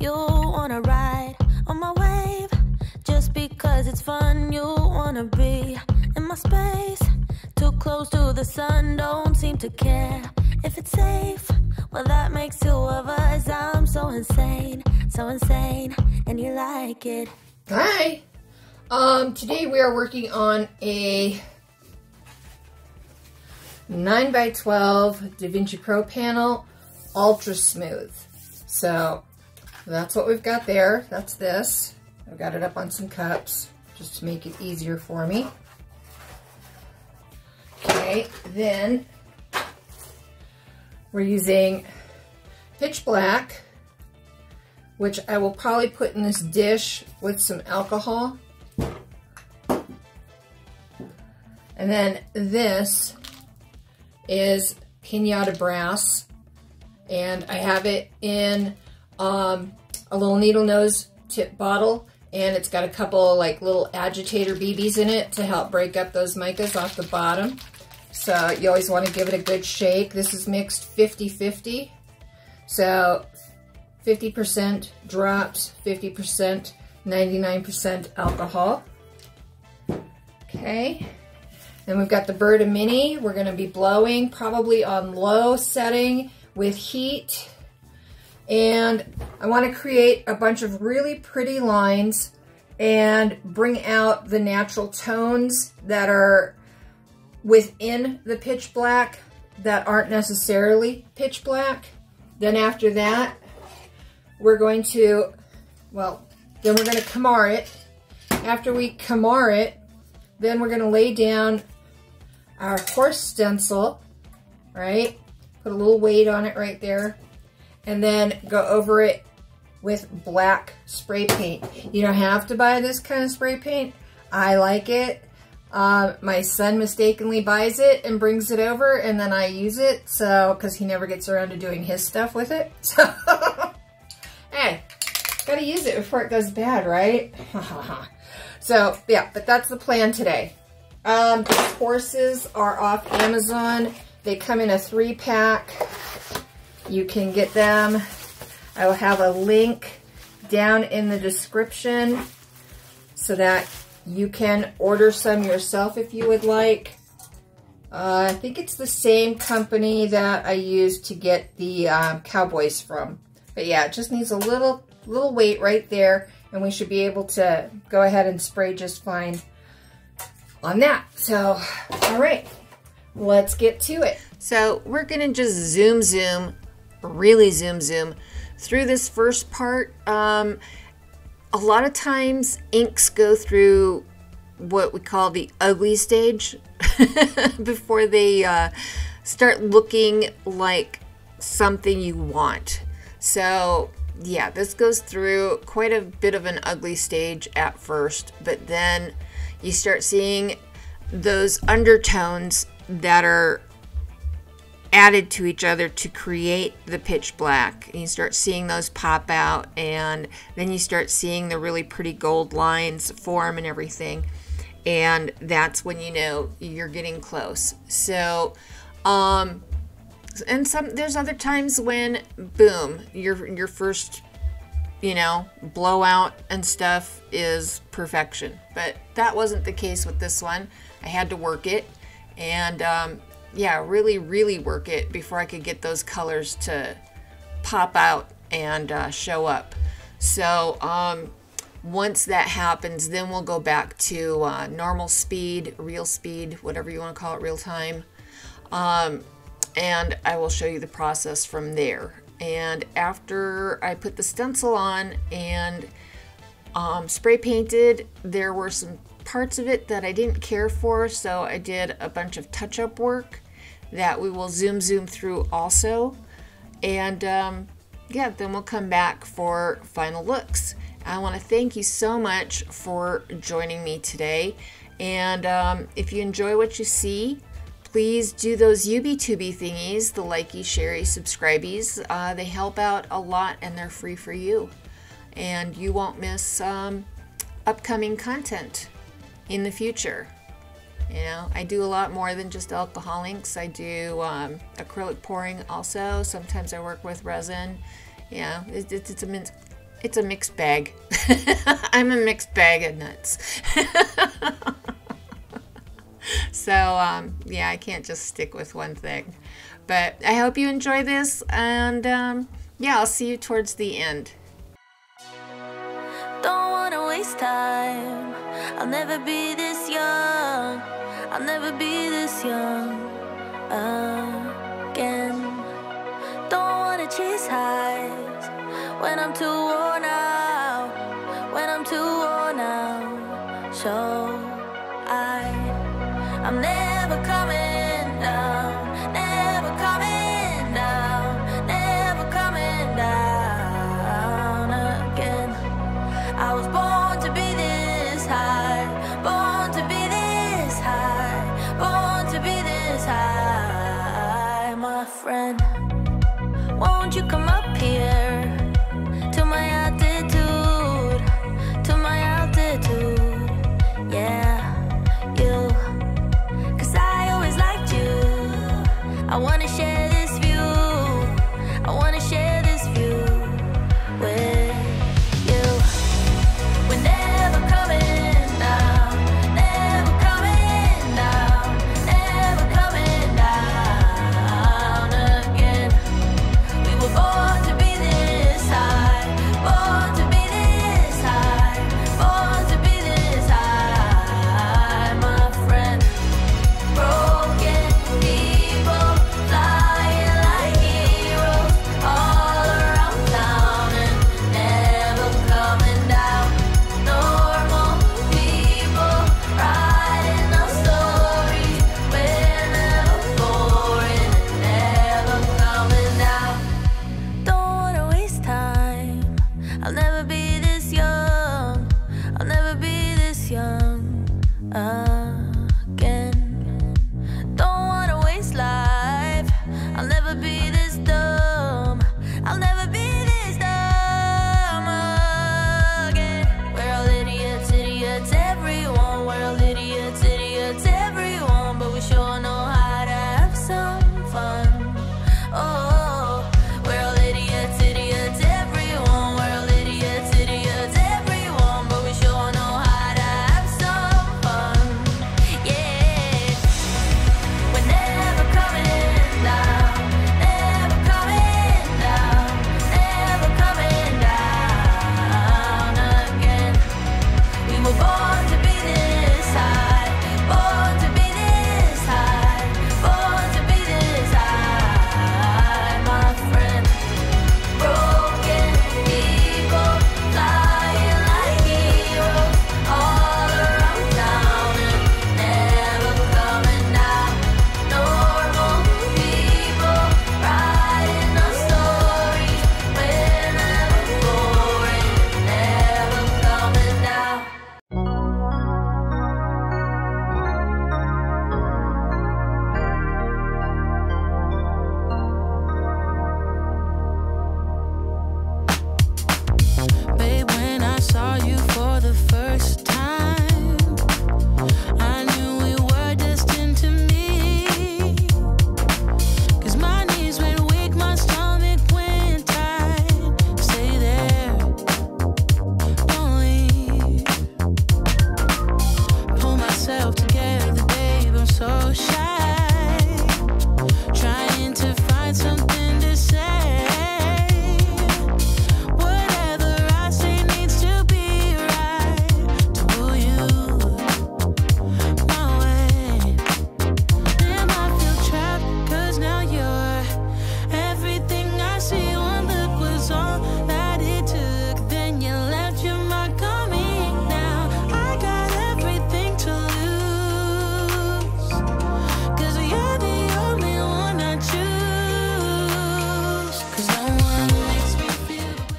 You wanna ride on my wave just because it's fun. You wanna be in my space, too close to the sun, don't seem to care if it's safe. Well, that makes two of us. I'm so insane, and you like it. Hi. Today we are working on a 9x12 DaVinci Pro panel, ultra smooth. So that's what we've got there. That's this. I've got it up on some cups just to make it easier for me. Okay, then we're using pitch black, which I will probably put in this dish with some alcohol. And then this is Pinata Brass, and I have it in a little needle nose tip bottle, and it's got a couple like little agitator BBs in it to help break up those micas off the bottom. So you always want to give it a good shake. This is mixed 50-50. So 50% drops, 50%, 99% alcohol. Okay. Then we've got the Berta Mini. We're going to be blowing probably on low setting with heat. And I want to create a bunch of really pretty lines and bring out the natural tones that are within the pitch black that aren't necessarily pitch black. Then after that, we're going to, well, then we're going to Kamar it. After we Kamar it, then we're going to lay down our horse stencil, right? Put a little weight on it right there. And then go over it with black spray paint. You don't have to buy this kind of spray paint. I like it. My son mistakenly buys it and brings it over, and then I use it, so, because he never gets around to doing his stuff with it. So, hey, gotta use it before it goes bad, right? So, yeah, but that's the plan today. These horses are off Amazon. They come in a 3-pack. You can get them. I will have a link down in the description so that you can order some yourself if you would like. I think it's the same company that I used to get the cowboys from. But yeah, it just needs a little weight right there, and we should be able to go ahead and spray just fine on that. So, all right, let's get to it. So we're gonna just zoom, really zoom through this first part. A lot of times inks go through what we call the ugly stage before they start looking like something you want. So yeah, this goes through quite a bit of an ugly stage at first, but then you start seeing those undertones that are added to each other to create the pitch black. And you start seeing those pop out, and then you start seeing the really pretty gold lines form and everything, and that's when you know you're getting close. So and there's other times when boom, your first, you know, blowout and stuff is perfection, but that wasn't the case with this one. I had to work it, and yeah, really work it before I could get those colors to pop out and show up. So once that happens, then we'll go back to normal speed, real speed, whatever you want to call it, real time. And I will show you the process from there. And after I put the stencil on and spray painted, there were some parts of it that I didn't care for, so I did a bunch of touch-up work that we will zoom through also. And yeah, then we'll come back for final looks. I want to thank you so much for joining me today, and if you enjoy what you see, please do those UB2B thingies, the likey, sharey, subscribies. They help out a lot, and they're free for you, and you won't miss upcoming content in the future. You know, I do a lot more than just alcohol inks. I do acrylic pouring also. Sometimes I work with resin. Yeah, it's a mixed bag. I'm a mixed bag of nuts. So, yeah, I can't just stick with one thing. But I hope you enjoy this, and yeah, I'll see you towards the end. Don't wanna waste time. I'll never be this young. I'll never be this young again. Don't wanna chase highs when I'm too worn out. When I'm too worn out. So I'm never coming down. Never coming down. Never coming down again. I was born to be this high, born to be this high, born to be this high, my friend. Won't you come up here to my altitude, to my altitude, yeah, you, 'cause I always liked you. I wanna share this view, I wanna share this view with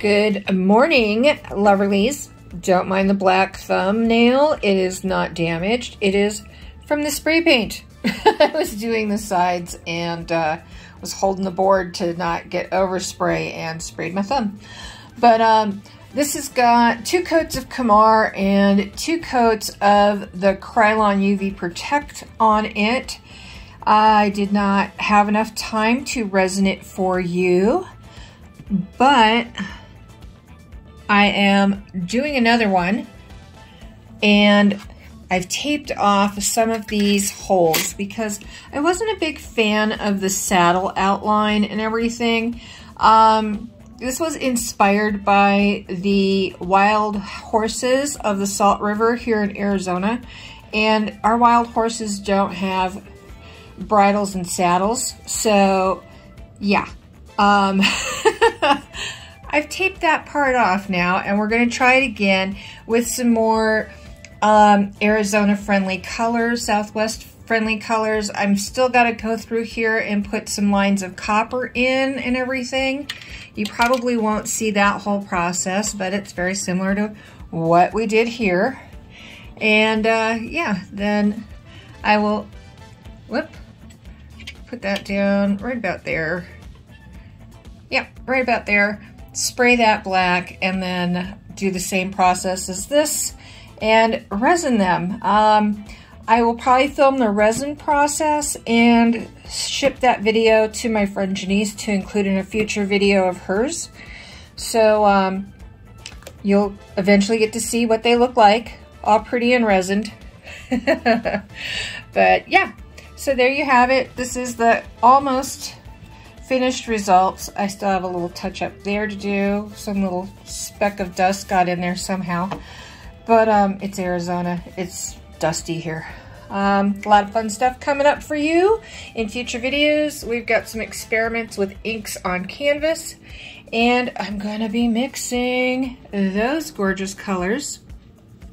Good morning, Loverlies. Don't mind the black thumbnail. It is not damaged. It is from the spray paint. I was doing the sides and was holding the board to not get overspray and sprayed my thumb. But this has got 2 coats of Kamar and 2 coats of the Krylon UV Protect on it. I did not have enough time to resin it for you, but I am doing another one, and I've taped off some of these holes because I wasn't a big fan of the saddle outline and everything. This was inspired by the wild horses of the Salt River here in Arizona, and our wild horses don't have bridles and saddles, so yeah. I've taped that part off now, and we're going to try it again with some more Arizona friendly colors, Southwest friendly colors. I'm still got to go through here and put some lines of copper in and everything. You probably won't see that whole process, but it's very similar to what we did here. And yeah, then I will put that down right about there. Yeah, right about there. Spray that black and then do the same process as this and resin them. I will probably film the resin process and ship that video to my friend Janice to include in a future video of hers. So you'll eventually get to see what they look like, all pretty and resined. But yeah, so there you have it. This is the almost finished results. I still have a little touch up there to do. Some little speck of dust got in there somehow. But it's Arizona. It's dusty here. A lot of fun stuff coming up for you in future videos. We've got some experiments with inks on canvas. And I'm going to be mixing those gorgeous colors.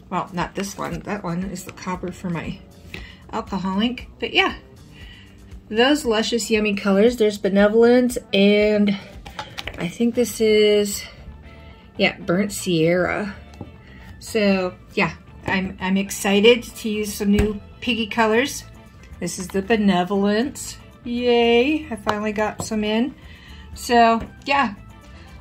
Well, not this one. That one is the copper for my alcohol ink. But yeah. Those luscious, yummy colors. There's Benevolence, and I think this is, yeah, Burnt Sierra. So yeah, I'm excited to use some new piggy colors. This is the Benevolence. Yay! I finally got some in. So yeah,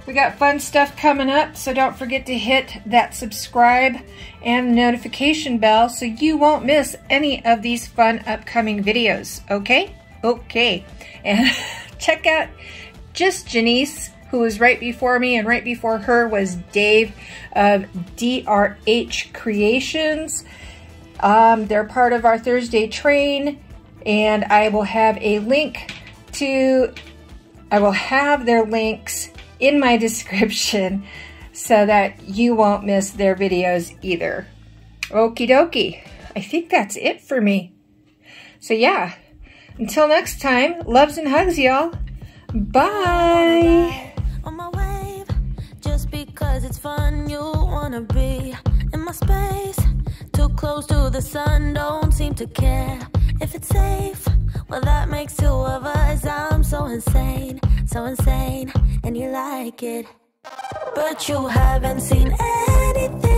we got fun stuff coming up. So don't forget to hit that subscribe and notification bell so you won't miss any of these fun upcoming videos. Okay. Okay, and check out just Janice, who was right before me, and right before her was Dave of DRH Creations. They're part of our Thursday train, and I will have a link to, I will have their links in my description so that you won't miss their videos either. Okie dokie, I think that's it for me. So yeah. Until next time, loves and hugs, y'all. Bye. On my wave, just because it's fun, you wanna be in my space. Too close to the sun, don't seem to care if it's safe. Well, that makes two of us. I'm so insane, and you like it. But you haven't seen anything